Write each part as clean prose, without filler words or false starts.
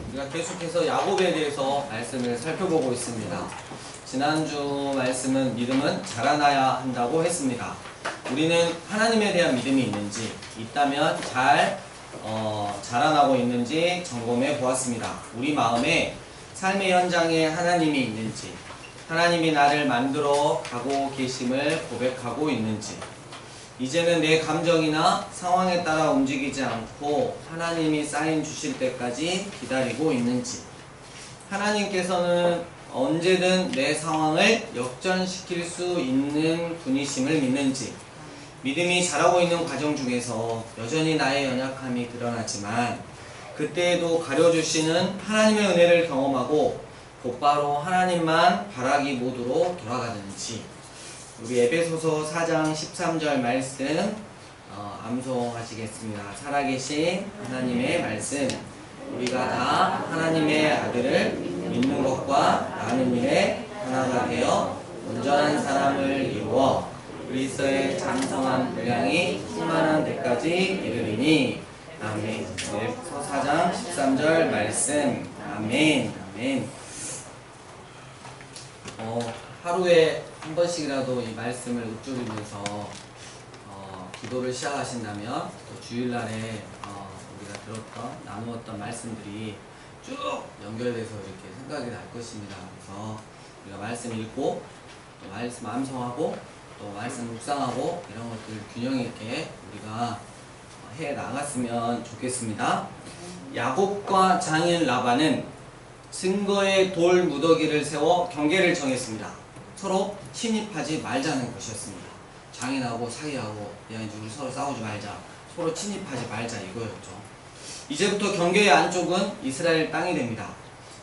우리가 계속해서 야곱에 대해서 말씀을 살펴보고 있습니다. 지난주 말씀은 믿음은 자라나야 한다고 했습니다. 우리는 하나님에 대한 믿음이 있는지, 있다면 자라나고 있는지 점검해 보았습니다. 우리 마음에 삶의 현장에 하나님이 있는지, 하나님이 나를 만들어 가고 계심을 고백하고 있는지, 이제는 내 감정이나 상황에 따라 움직이지 않고 하나님이 사인 주실 때까지 기다리고 있는지, 하나님께서는 언제든 내 상황을 역전시킬 수 있는 분이심을 믿는지, 믿음이 자라고 있는 과정 중에서 여전히 나의 연약함이 드러나지만 그때에도 가려주시는 하나님의 은혜를 경험하고 곧바로 하나님만 바라기 모드로 돌아가는지, 우리 에베소서 4장 13절 말씀 암송하시겠습니다. 살아계신 하나님의 말씀, 우리가 다 하나님의 아들을 믿는 것과 나누는 일에 하나가 되어 온전한 사람을 이루어 그리스도의 장성한 분량이 충만한 데까지 이르리니. 아멘. 에베소서 4장 13절 말씀. 아멘. 아멘. 하루에 한 번씩이라도 이 말씀을 읊조리면서 기도를 시작하신다면 또 주일날에 우리가 들었던, 나누었던 말씀들이 쭉 연결돼서 이렇게 생각이 날 것입니다. 그래서 우리가 말씀 읽고 또 말씀 암송하고 또 말씀 묵상하고 이런 것들 균형 있게 우리가 해 나갔으면 좋겠습니다. 야곱과 장인 라반은 증거의 돌 무더기를 세워 경계를 정했습니다. 서로 침입하지 말자는 것이었습니다. 장인하고 사이하고 야 이제 우리 서로 싸우지 말자, 서로 침입하지 말자 이거였죠. 이제부터 경계의 안쪽은 이스라엘 땅이 됩니다.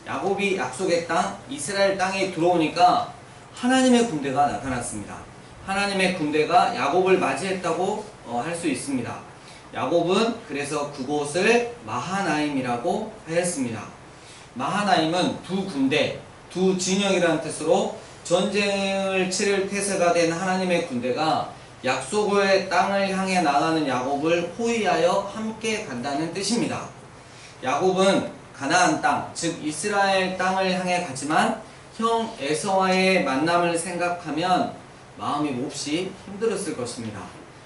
야곱이 약속의 땅 이스라엘 땅에 들어오니까 하나님의 군대가 나타났습니다. 하나님의 군대가 야곱을 맞이했다고 할 수 있습니다. 야곱은 그래서 그곳을 마하나임이라고 하였습니다. 마하나임은 두 군대, 두 진영이라는 뜻으로 전쟁을 치를 태세가 된 하나님의 군대가 약속의 땅을 향해 나가는 야곱을 호위하여 함께 간다는 뜻입니다. 야곱은 가나안 땅, 즉 이스라엘 땅을 향해 가지만 형 에서와의 만남을 생각하면 마음이 몹시 힘들었을 것입니다.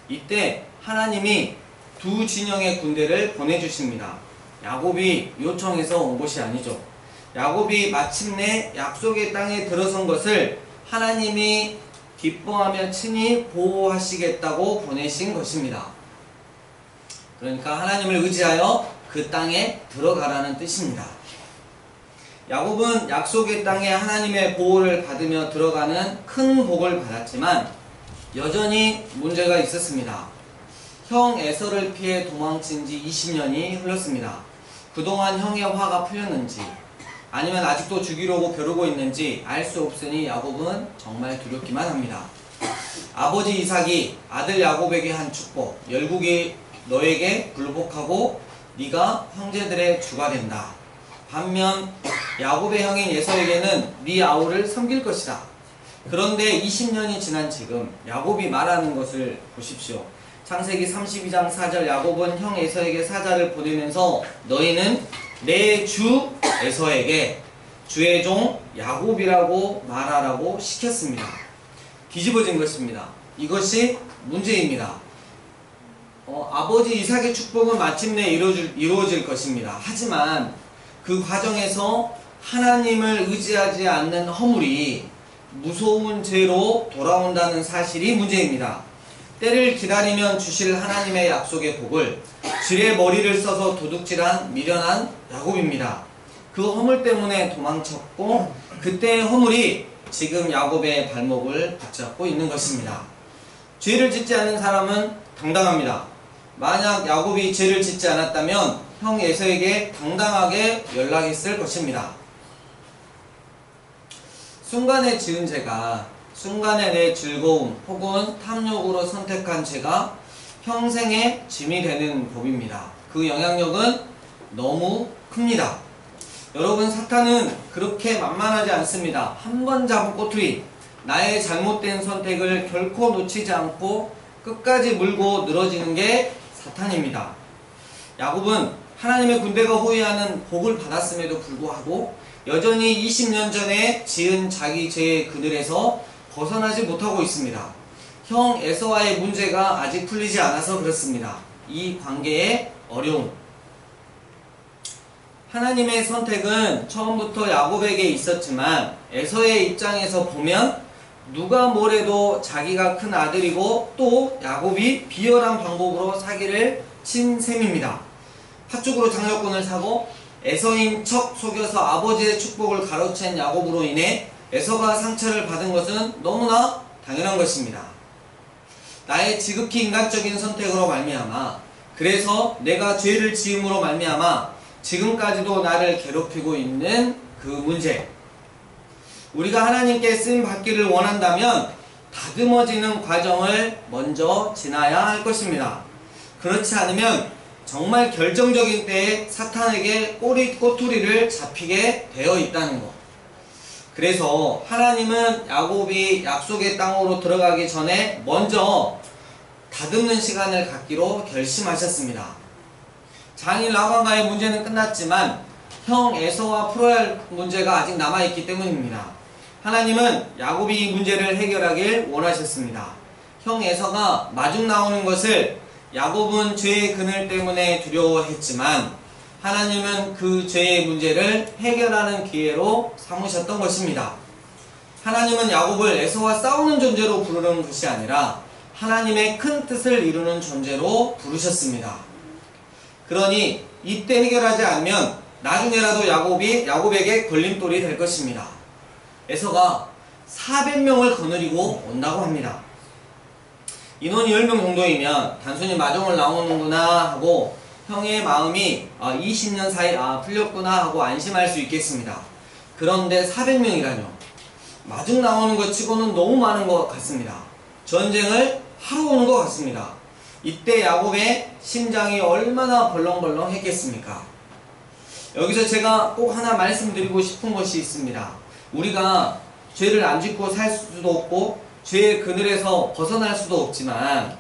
이때 하나님이 두 진영의 군대를 보내주십니다. 야곱이 요청해서 온 것이 아니죠. 야곱이 마침내 약속의 땅에 들어선 것을 하나님이 기뻐하며 친히 보호하시겠다고 보내신 것입니다. 그러니까 하나님을 의지하여 그 땅에 들어가라는 뜻입니다. 야곱은 약속의 땅에 하나님의 보호를 받으며 들어가는 큰 복을 받았지만 여전히 문제가 있었습니다. 형 에서를 피해 도망친 지 20년이 흘렀습니다. 그동안 형의 화가 풀렸는지 아니면 아직도 죽이려고 벼르고 있는지 알 수 없으니 야곱은 정말 두렵기만 합니다. 아버지 이삭이 아들 야곱에게 한 축복, 열국이 너에게 굴복하고 네가 형제들의 주가 된다. 반면 야곱의 형인 에서에게는 네 아우를 섬길 것이다. 그런데 20년이 지난 지금 야곱이 말하는 것을 보십시오. 창세기 32장 4절, 야곱은 형 에서에게 사자를 보내면서 너희는 내 주 에서에게 주의 종 야곱이라고 말하라고 시켰습니다. 뒤집어진 것입니다. 이것이 문제입니다. 아버지 이삭의 축복은 마침내 이루어질 것입니다. 하지만 그 과정에서 하나님을 의지하지 않는 허물이 무서운 죄로 돌아온다는 사실이 문제입니다. 때를 기다리면 주실 하나님의 약속의 복을 줄에 머리를 써서 도둑질한 미련한 야곱입니다. 그 허물 때문에 도망쳤고 그때의 허물이 지금 야곱의 발목을 붙잡고 있는 것입니다. 죄를 짓지 않은 사람은 당당합니다. 만약 야곱이 죄를 짓지 않았다면 형 에서에게 당당하게 연락했을 것입니다. 순간에 지은 죄가, 순간의 내 즐거움 혹은 탐욕으로 선택한 죄가 평생의 짐이 되는 법입니다. 그 영향력은 너무 큽니다. 여러분, 사탄은 그렇게 만만하지 않습니다. 한 번 잡은 꼬투리, 나의 잘못된 선택을 결코 놓치지 않고 끝까지 물고 늘어지는 게 사탄입니다. 야곱은 하나님의 군대가 호위하는 복을 받았음에도 불구하고 여전히 20년 전에 지은 자기 죄의 그늘에서 벗어나지 못하고 있습니다. 형 에서와의 문제가 아직 풀리지 않아서 그렇습니다. 이 관계의 어려움. 하나님의 선택은 처음부터 야곱에게 있었지만 에서의 입장에서 보면 누가 뭐래도 자기가 큰 아들이고 또 야곱이 비열한 방법으로 사기를 친 셈입니다. 팥죽으로 장려권을 사고 에서인 척 속여서 아버지의 축복을 가로챈 야곱으로 인해 에서가 상처를 받은 것은 너무나 당연한 것입니다. 나의 지극히 인간적인 선택으로 말미암아, 그래서 내가 죄를 지음으로 말미암아 지금까지도 나를 괴롭히고 있는 그 문제. 우리가 하나님께 쓰임 받기를 원한다면 다듬어지는 과정을 먼저 지나야 할 것입니다. 그렇지 않으면 정말 결정적인 때에 사탄에게 꼬투리를 잡히게 되어 있다는 것. 그래서 하나님은 야곱이 약속의 땅으로 들어가기 전에 먼저 다듬는 시간을 갖기로 결심하셨습니다. 장인 라반과의 문제는 끝났지만 형 에서와 풀어야 할 문제가 아직 남아있기 때문입니다. 하나님은 야곱이 이 문제를 해결하길 원하셨습니다. 형 에서가 마중 나오는 것을 야곱은 죄의 그늘 때문에 두려워했지만 하나님은 그 죄의 문제를 해결하는 기회로 삼으셨던 것입니다. 하나님은 야곱을 에서와 싸우는 존재로 부르는 것이 아니라 하나님의 큰 뜻을 이루는 존재로 부르셨습니다. 그러니 이때 해결하지 않으면 나중에라도 야곱에게 걸림돌이 될 것입니다. 에서가 400명을 거느리고 온다고 합니다. 인원이 10명 정도이면 단순히 마중을 나오는구나 하고 형의 마음이 20년 사이 풀렸구나 하고 안심할 수 있겠습니다. 그런데 400명이라뇨. 마중 나오는 것 치고는 너무 많은 것 같습니다. 전쟁을 하러 오는 것 같습니다. 이때 야곱의 심장이 얼마나 벌렁벌렁 했겠습니까? 여기서 제가 꼭 하나 말씀드리고 싶은 것이 있습니다. 우리가 죄를 안 짓고 살 수도 없고 죄의 그늘에서 벗어날 수도 없지만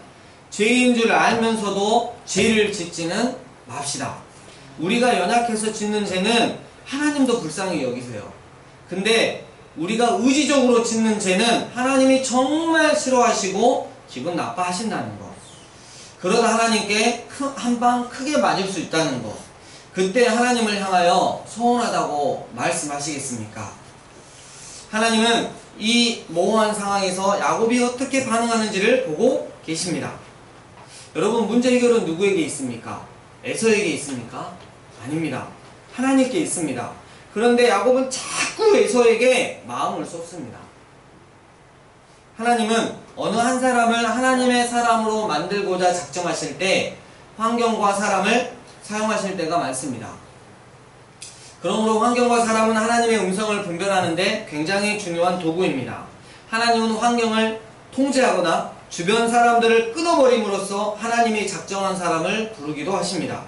죄인 줄 알면서도 죄를 짓지는 맙시다. 우리가 연약해서 짓는 죄는 하나님도 불쌍히 여기세요. 근데 우리가 의지적으로 짓는 죄는 하나님이 정말 싫어하시고 기분 나빠하신다는 것. 그러다 하나님께 한 방 크게 맞을 수 있다는 것. 그때 하나님을 향하여 서운하다고 말씀하시겠습니까? 하나님은 이 모호한 상황에서 야곱이 어떻게 반응하는지를 보고 계십니다. 여러분, 문제 해결은 누구에게 있습니까? 에서에게 있습니까? 아닙니다. 하나님께 있습니다. 그런데 야곱은 자꾸 에서에게 마음을 쏟습니다. 하나님은 어느 한 사람을 하나님의 사람으로 만들고자 작정하실 때 환경과 사람을 사용하실 때가 많습니다. 그러므로 환경과 사람은 하나님의 음성을 분별하는데 굉장히 중요한 도구입니다. 하나님은 환경을 통제하거나 주변 사람들을 끊어버림으로써 하나님이 작정한 사람을 부르기도 하십니다.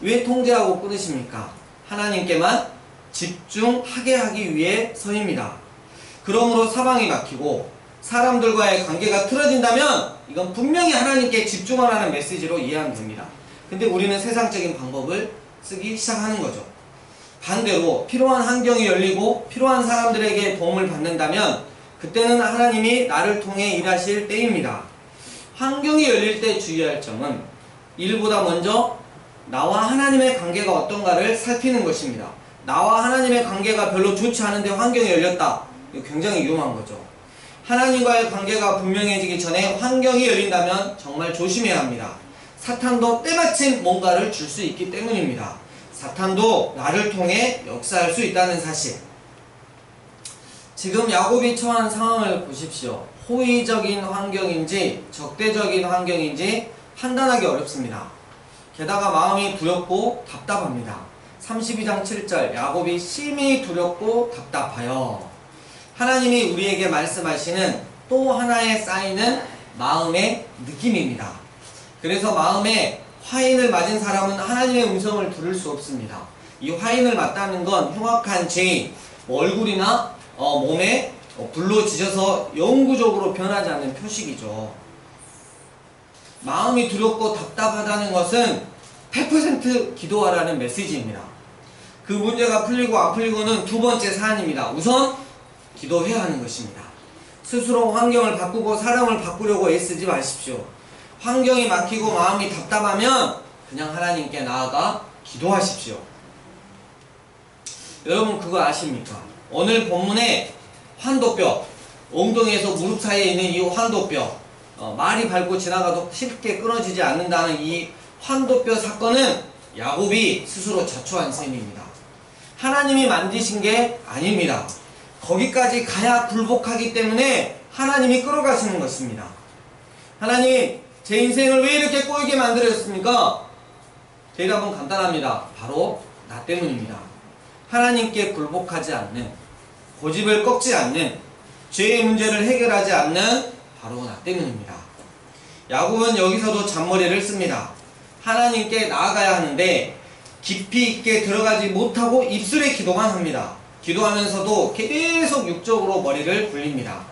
왜 통제하고 끊으십니까? 하나님께만 집중하게 하기 위해서입니다. 그러므로 사방이 막히고 사람들과의 관계가 틀어진다면 이건 분명히 하나님께 집중하라는 메시지로 이해하면 됩니다. 근데 우리는 세상적인 방법을 쓰기 시작하는 거죠. 반대로 필요한 환경이 열리고 필요한 사람들에게 도움을 받는다면 그때는 하나님이 나를 통해 일하실 때입니다. 환경이 열릴 때 주의할 점은 일보다 먼저 나와 하나님의 관계가 어떤가를 살피는 것입니다. 나와 하나님의 관계가 별로 좋지 않은데 환경이 열렸다. 이거 굉장히 위험한 거죠. 하나님과의 관계가 분명해지기 전에 환경이 열린다면 정말 조심해야 합니다. 사탄도 때마침 뭔가를 줄 수 있기 때문입니다. 사탄도 나를 통해 역사할 수 있다는 사실. 지금 야곱이 처한 상황을 보십시오. 호의적인 환경인지 적대적인 환경인지 판단하기 어렵습니다. 게다가 마음이 두렵고 답답합니다. 32장 7절 야곱이 심히 두렵고 답답하여. 하나님이 우리에게 말씀하시는 또 하나의 쌓이는 마음의 느낌입니다. 그래서 마음에 화인을 맞은 사람은 하나님의 음성을 들을 수 없습니다. 이 화인을 맞다는 건 흉악한 죄인, 얼굴이나 몸에 불로 지져서 영구적으로 변하지 않는 표식이죠. 마음이 두렵고 답답하다는 것은 100% 기도하라는 메시지입니다. 그 문제가 풀리고 안 풀리고는 두 번째 사안입니다. 우선 기도해야 하는 것입니다. 스스로 환경을 바꾸고 사람을 바꾸려고 애쓰지 마십시오. 환경이 막히고 마음이 답답하면 그냥 하나님께 나아가 기도하십시오. 여러분 그거 아십니까? 오늘 본문에 환도뼈, 엉덩이에서 무릎 사이에 있는 이 환도뼈, 말이 밟고 지나가도 쉽게 끊어지지 않는다는 이 환도뼈 사건은 야곱이 스스로 자초한 셈입니다. 하나님이 만드신 게 아닙니다. 거기까지 가야 굴복하기 때문에 하나님이 끌어가시는 것입니다. 하나님, 제 인생을 왜 이렇게 꼬이게 만들었습니까? 대답은 간단합니다. 바로 나 때문입니다. 하나님께 굴복하지 않는, 고집을 꺾지 않는, 죄의 문제를 해결하지 않는 바로 나 때문입니다. 야곱은 여기서도 잔머리를 씁니다. 하나님께 나아가야 하는데 깊이 있게 들어가지 못하고 입술에 기도만 합니다. 기도하면서도 계속 육적으로 머리를 굴립니다.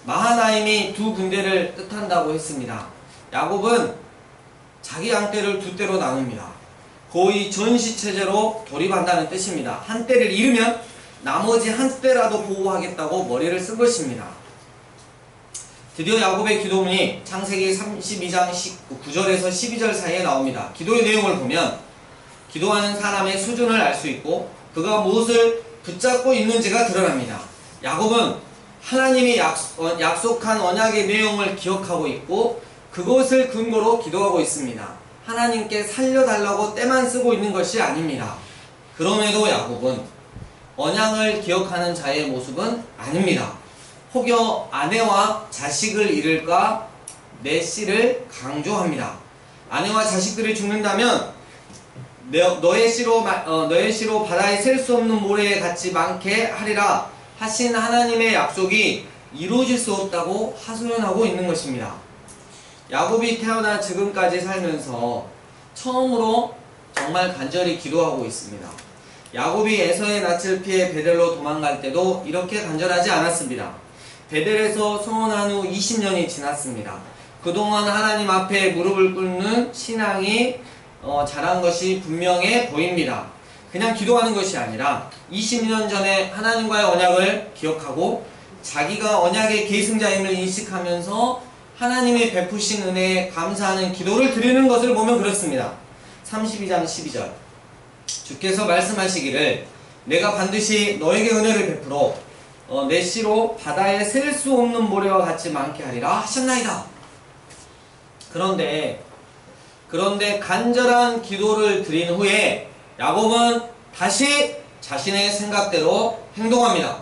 마하나임이 두 군대를 뜻한다고 했습니다. 야곱은 자기 양떼를 두 떼로 나눕니다. 거의 전시체제로 돌입한다는 뜻입니다. 한 떼를 잃으면 나머지 한 떼라도 보호하겠다고 머리를 쓴 것입니다. 드디어 야곱의 기도문이 창세기 32장 9절에서 12절 사이에 나옵니다. 기도의 내용을 보면 기도하는 사람의 수준을 알 수 있고 그가 무엇을 붙잡고 있는지가 드러납니다. 야곱은 하나님이 약속한 언약의 내용을 기억하고 있고 그것을 근거로 기도하고 있습니다. 하나님께 살려달라고 때만 쓰고 있는 것이 아닙니다. 그럼에도 야곱은 언약을 기억하는 자의 모습은 아닙니다. 혹여 아내와 자식을 잃을까 내 씨를 강조합니다. 아내와 자식들이 죽는다면 너의 씨로 바다에 셀 수 없는 모래에 같이 많게 하리라 하신 하나님의 약속이 이루어질 수 없다고 하소연하고 있는 것입니다. 야곱이 태어나 지금까지 살면서 처음으로 정말 간절히 기도하고 있습니다. 야곱이 에서의 낯을 피해 베델로 도망갈 때도 이렇게 간절하지 않았습니다. 베델에서 성원한 후 20년이 지났습니다. 그동안 하나님 앞에 무릎을 꿇는 신앙이 자란 것이 분명해 보입니다. 그냥 기도하는 것이 아니라 20년 전에 하나님과의 언약을 기억하고 자기가 언약의 계승자임을 인식하면서 하나님이 베푸신 은혜에 감사하는 기도를 드리는 것을 보면 그렇습니다. 32장 12절 주께서 말씀하시기를 내가 반드시 너에게 은혜를 베풀어 내 씨로 바다에 셀 수 없는 모래와 같이 많게 하리라 하셨나이다. 그런데 간절한 기도를 드린 후에 야곱은 다시 자신의 생각대로 행동합니다.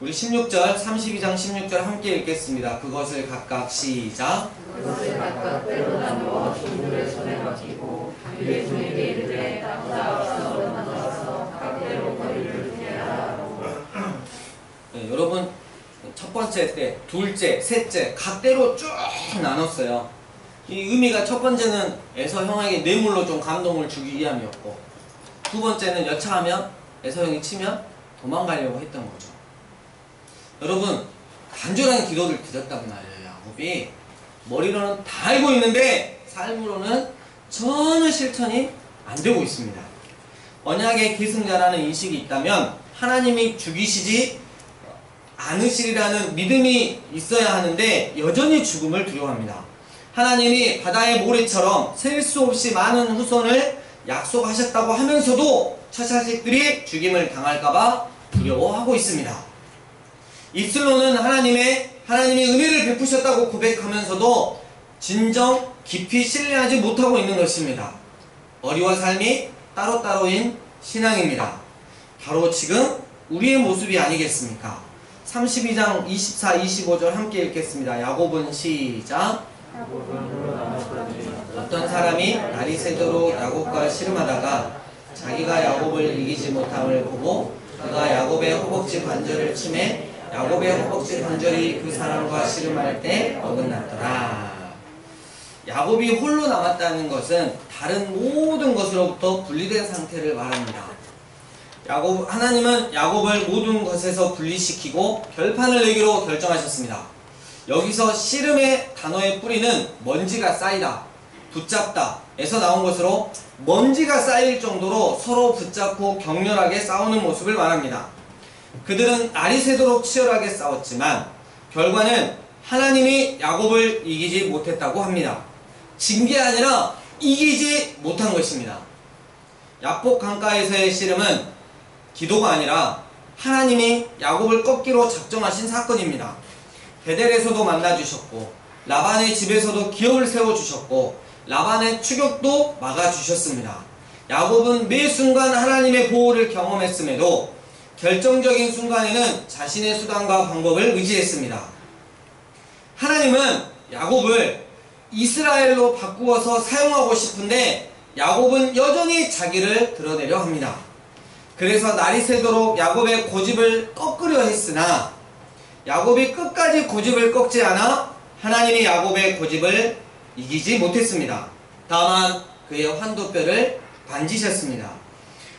우리 16절, 32장 16절 함께 읽겠습니다. 그것을 각각 시작. 그것을 각각 때로 나누어 종들의 손에 맡기고 그의 종에게 이르되 나와서 만나서 각대로 거리를 두게 하라고. 네, 여러분 첫 번째 때, 둘째, 셋째 각대로 쭉 나눴어요. 이 의미가 첫 번째는 에서 형에게 뇌물로 좀 감동을 주기 위함이었고 두 번째는 여차하면 에서 형이 치면 도망가려고 했던 거죠. 여러분 간절한 기도를 드렸단 말이에요. 야곱이 머리로는 다 알고 있는데 삶으로는 전혀 실천이 안 되고 있습니다. 언약의 계승자라는 인식이 있다면 하나님이 죽이시지 않으시리라는 믿음이 있어야 하는데 여전히 죽음을 두려워합니다. 하나님이 바다의 모래처럼 셀 수 없이 많은 후손을 약속하셨다고 하면서도 처자식들이 죽임을 당할까봐 두려워하고 있습니다. 입술로는 하나님이 은혜를 베푸셨다고 고백하면서도 진정 깊이 신뢰하지 못하고 있는 것입니다. 머리와 삶이 따로따로인 신앙입니다. 바로 지금 우리의 모습이 아니겠습니까? 32장 24, 25절 함께 읽겠습니다. 야곱은 시작. 어떤 사람이 날이 새도록 야곱과 씨름하다가 자기가 야곱을 이기지 못함을 보고 그가 야곱의 허벅지 관절을 치매 야곱의 허벅지 관절이 그 사람과 씨름할 때 어긋났더라. 야곱이 홀로 남았다는 것은 다른 모든 것으로부터 분리된 상태를 말합니다. 하나님은 야곱을 모든 것에서 분리시키고 결판을 내기로 결정하셨습니다. 여기서 씨름의 단어의 뿌리는 먼지가 쌓이다, 붙잡다, 에서 나온 것으로 먼지가 쌓일 정도로 서로 붙잡고 격렬하게 싸우는 모습을 말합니다. 그들은 날이 새도록 치열하게 싸웠지만 결과는 하나님이 야곱을 이기지 못했다고 합니다. 진 게 아니라 이기지 못한 것입니다. 야복 강가에서의 씨름은 기도가 아니라 하나님이 야곱을 꺾기로 작정하신 사건입니다. 베델에서도 만나주셨고 라반의 집에서도 기업을 세워주셨고 라반의 추격도 막아주셨습니다. 야곱은 매 순간 하나님의 보호를 경험했음에도 결정적인 순간에는 자신의 수단과 방법을 의지했습니다. 하나님은 야곱을 이스라엘로 바꾸어서 사용하고 싶은데 야곱은 여전히 자기를 드러내려 합니다. 그래서 날이 새도록 야곱의 고집을 꺾으려 했으나 야곱이 끝까지 고집을 꺾지 않아 하나님이 야곱의 고집을 이기지 못했습니다. 다만 그의 환도뼈를 만지셨습니다.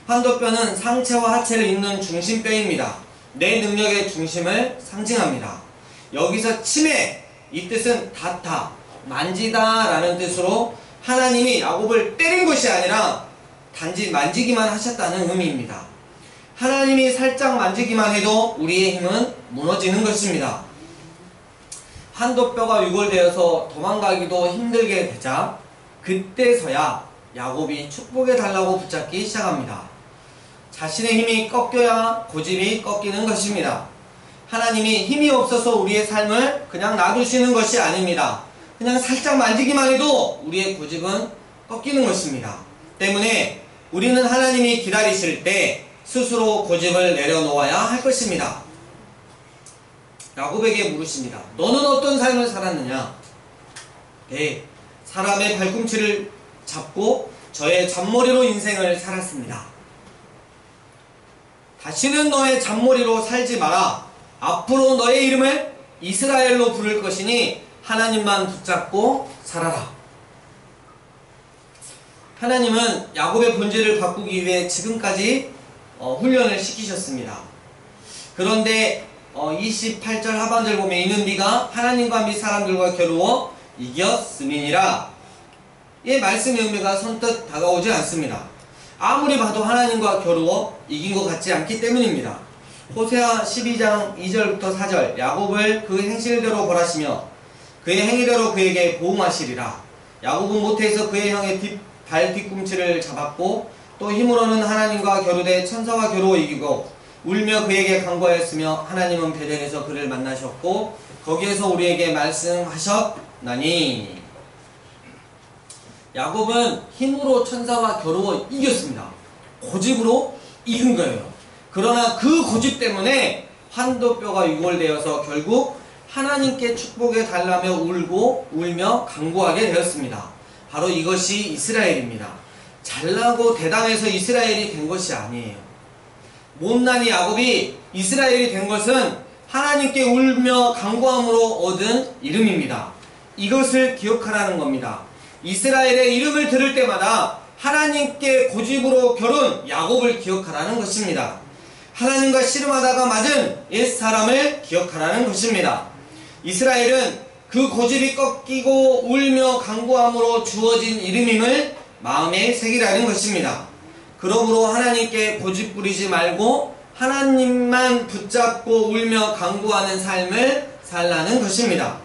환도뼈는 상체와 하체를 잇는 중심뼈입니다. 내 능력의 중심을 상징합니다. 여기서 치매, 이 뜻은 닿다, 만지다 라는 뜻으로 하나님이 야곱을 때린 것이 아니라 단지 만지기만 하셨다는 의미입니다. 하나님이 살짝 만지기만 해도 우리의 힘은 무너지는 것입니다. 환도뼈가 유골되어서 도망가기도 힘들게 되자 그때서야 야곱이 축복해 달라고 붙잡기 시작합니다. 자신의 힘이 꺾여야 고집이 꺾이는 것입니다. 하나님이 힘이 없어서 우리의 삶을 그냥 놔두시는 것이 아닙니다. 그냥 살짝 만지기만 해도 우리의 고집은 꺾이는 것입니다. 때문에 우리는 하나님이 기다리실 때 스스로 고집을 내려놓아야 할 것입니다. 야곱에게 물으십니다. 너는 어떤 삶을 살았느냐? 네, 사람의 발꿈치를 잡고 저의 잔머리로 인생을 살았습니다. 다시는 너의 잔머리로 살지 마라. 앞으로 너의 이름을 이스라엘로 부를 것이니 하나님만 붙잡고 살아라. 하나님은 야곱의 본질을 바꾸기 위해 지금까지 훈련을 시키셨습니다. 그런데 28절 하반절 보면 이는 네가 하나님과 및 사람들과 겨루어 이겼음이니라. 이 말씀의 의미가 선뜻 다가오지 않습니다. 아무리 봐도 하나님과 겨루어 이긴 것 같지 않기 때문입니다. 호세아 12장 2절부터 4절 야곱을 그 행실대로 벌하시며 그의 행위대로 그에게 보응하시리라. 야곱은 모태에서 그의 형의 발 뒤꿈치를 잡았고 또 힘으로는 하나님과 겨루되 천사와 겨루어 이기고 울며 그에게 간구하였으며 하나님은 베델에서 그를 만나셨고 거기에서 우리에게 말씀하셨나니. 야곱은 힘으로 천사와 겨루어 이겼습니다. 고집으로 이긴 거예요. 그러나 그 고집 때문에 환도뼈가 유골되어서 결국 하나님께 축복해 달라며 울며 간구하게 되었습니다. 바로 이것이 이스라엘입니다. 잘나고 대단해서 이스라엘이 된 것이 아니에요. 못난이 야곱이 이스라엘이 된 것은 하나님께 울며 간구함으로 얻은 이름입니다. 이것을 기억하라는 겁니다. 이스라엘의 이름을 들을 때마다 하나님께 고집으로 겨룬 야곱을 기억하라는 것입니다. 하나님과 씨름하다가 맞은 옛사람을 기억하라는 것입니다. 이스라엘은 그 고집이 꺾이고 울며 간구함으로 주어진 이름임을 마음에 새기라는 것입니다. 그러므로 하나님께 고집 부리지 말고 하나님만 붙잡고 울며 간구하는 삶을 살라는 것입니다.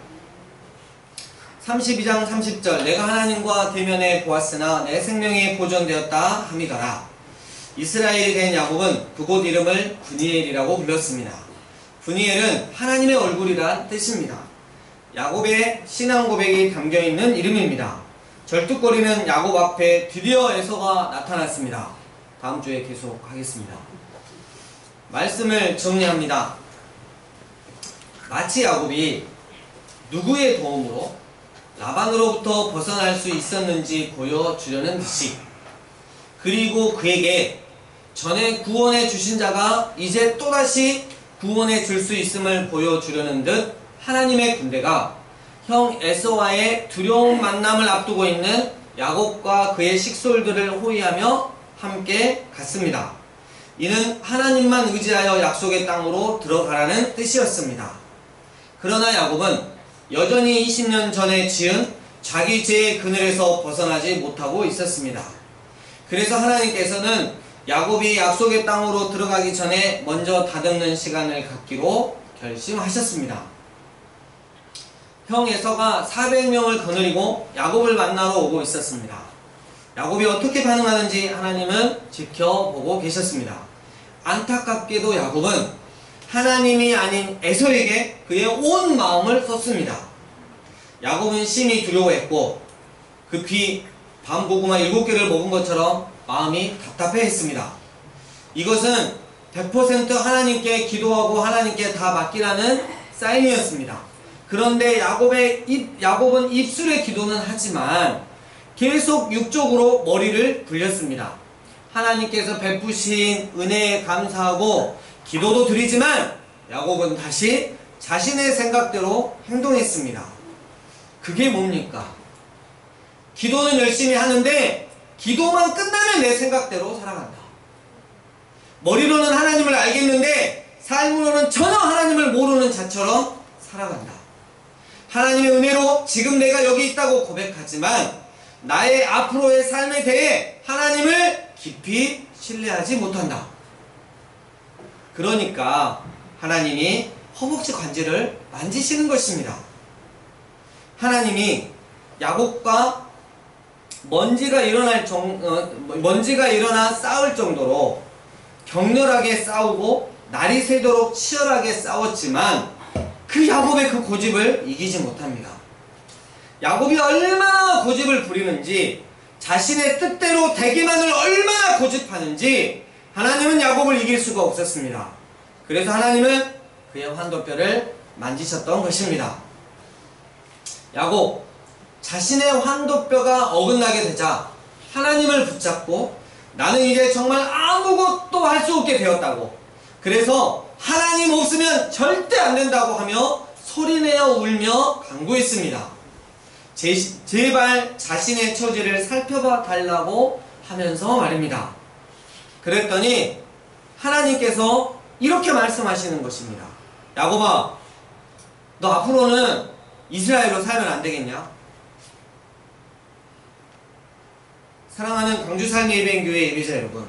32장 30절 내가 하나님과 대면해 보았으나 내 생명이 보존되었다 함이더라. 이스라엘이 된 야곱은 그곳 이름을 브니엘이라고 불렀습니다. 브니엘은 하나님의 얼굴이란 뜻입니다. 야곱의 신앙 고백이 담겨있는 이름입니다. 절뚝거리는 야곱 앞에 드디어 에서가 나타났습니다. 다음 주에 계속하겠습니다. 말씀을 정리합니다. 마치 야곱이 누구의 도움으로 라반으로부터 벗어날 수 있었는지 보여주려는 듯이, 그리고 그에게 전에 구원해 주신 자가 이제 또다시 구원해 줄 수 있음을 보여주려는 듯 하나님의 군대가 형 에서와의 두려운 만남을 앞두고 있는 야곱과 그의 식솔들을 호위하며 함께 갔습니다. 이는 하나님만 의지하여 약속의 땅으로 들어가라는 뜻이었습니다. 그러나 야곱은 여전히 20년 전에 지은 자기 죄의 그늘에서 벗어나지 못하고 있었습니다. 그래서 하나님께서는 야곱이 약속의 땅으로 들어가기 전에 먼저 다듬는 시간을 갖기로 결심하셨습니다. 형 에서가 400명을 거느리고 야곱을 만나러 오고 있었습니다. 야곱이 어떻게 반응하는지 하나님은 지켜보고 계셨습니다. 안타깝게도 야곱은 하나님이 아닌 에서에게 그의 온 마음을 쏟습니다. 야곱은 심히 두려워했고 급히 밤고구마 7개를 먹은 것처럼 마음이 답답해했습니다. 이것은 100% 하나님께 기도하고 하나님께 다 맡기라는 사인이었습니다. 그런데 야곱은 입술의 기도는 하지만 계속 육적으로 머리를 굴렸습니다. 하나님께서 베푸신 은혜에 감사하고 기도도 드리지만 야곱은 다시 자신의 생각대로 행동했습니다. 그게 뭡니까? 기도는 열심히 하는데 기도만 끝나면 내 생각대로 살아간다. 머리로는 하나님을 알겠는데 삶으로는 전혀 하나님을 모르는 자처럼 살아간다. 하나님의 은혜로 지금 내가 여기 있다고 고백하지만 나의 앞으로의 삶에 대해 하나님을 깊이 신뢰하지 못한다. 그러니까 하나님이 허벅지 관절을 만지시는 것입니다. 하나님이 야곱과 먼지가 일어나 싸울 정도로 격렬하게 싸우고 날이 새도록 치열하게 싸웠지만 그 야곱의 그 고집을 이기지 못합니다. 야곱이 얼마나 고집을 부리는지, 자신의 뜻대로 되기만을 얼마나 고집하는지 하나님은 야곱을 이길 수가 없었습니다. 그래서 하나님은 그의 환도뼈를 만지셨던 것입니다. 야곱, 자신의 환도뼈가 어긋나게 되자 하나님을 붙잡고 나는 이제 정말 아무것도 할 수 없게 되었다고, 그래서 하나님 없으면 절대 안 된다고 하며 소리내어 울며 간구했습니다. 제발 자신의 처지를 살펴봐 달라고 하면서 말입니다. 그랬더니 하나님께서 이렇게 말씀하시는 것입니다. 야곱아, 너 앞으로는 이스라엘로 살면 안 되겠냐? 사랑하는 광주살미예배교회 예배자 여러분,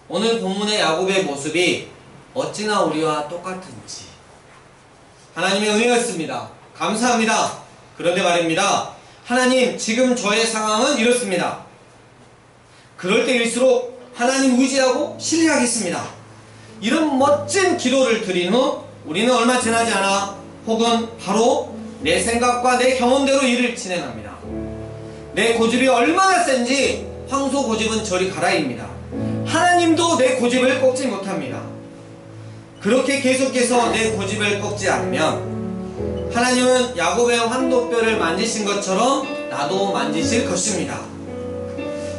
오늘 본문의 야곱의 모습이 어찌나 우리와 똑같은지 하나님의 은혜였습니다. 감사합니다. 그런데 말입니다. 하나님, 지금 저의 상황은 이렇습니다. 그럴 때일수록 하나님 의지하고 신뢰하겠습니다. 이런 멋진 기도를 드린 후 우리는 얼마 지나지 않아 혹은 바로 내 생각과 내 경험대로 일을 진행합니다. 내 고집이 얼마나 센지 황소 고집은 저리 가라입니다. 하나님도 내 고집을 꺾지 못합니다. 그렇게 계속해서 내 고집을 꺾지 않으면 하나님은 야곱의 환도뼈를 만지신 것처럼 나도 만지실 것입니다.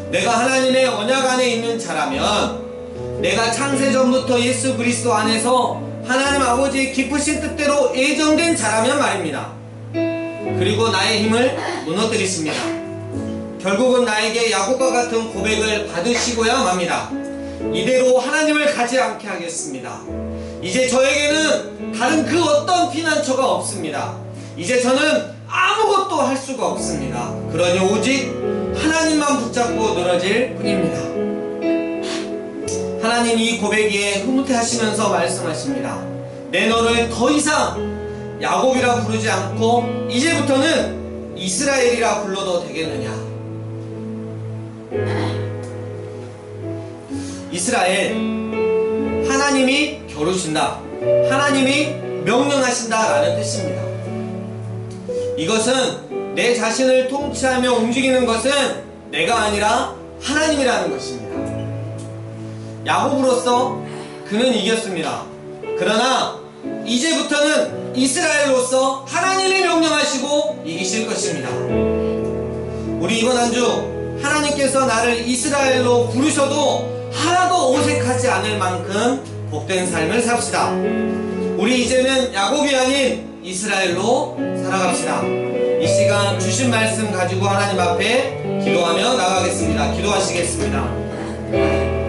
내가 하나님의 언약 안에 있는 자라면, 내가 창세전부터 예수 그리스도 안에서 하나님 아버지의 기쁘신 뜻대로 예정된 자라면 말입니다. 그리고 나의 힘을 무너뜨리십니다. 결국은 나에게 야곱과 같은 고백을 받으시고야 맙니다. 이대로 하나님을 가지 않게 하겠습니다. 이제 저에게는 다른 그 어떤 피난처가 없습니다. 이제 저는 아무것도 할 수가 없습니다. 그러니 오직 하나님만 붙잡고 늘어질 뿐입니다. 하나님 이 고백에 흐뭇해하시면서 말씀하십니다. 내 너를 더 이상 야곱이라 부르지 않고 이제부터는 이스라엘이라 불러도 되겠느냐? 이스라엘, 하나님이 겨루신다, 하나님이 명령하신다 라는 뜻입니다. 이것은 내 자신을 통치하며 움직이는 것은 내가 아니라 하나님이라는 것입니다. 야곱으로서 그는 이겼습니다. 그러나 이제부터는 이스라엘로서 하나님이 명령하시고 이기실 것입니다. 우리 이번 한 주 하나님께서 나를 이스라엘로 부르셔도 하나도 어색하지 않을 만큼 복된 삶을 삽시다. 우리 이제는 야곱이 아닌 이스라엘로 살아갑시다. 이 시간 주신 말씀 가지고 하나님 앞에 기도하며 나가겠습니다. 기도하시겠습니다.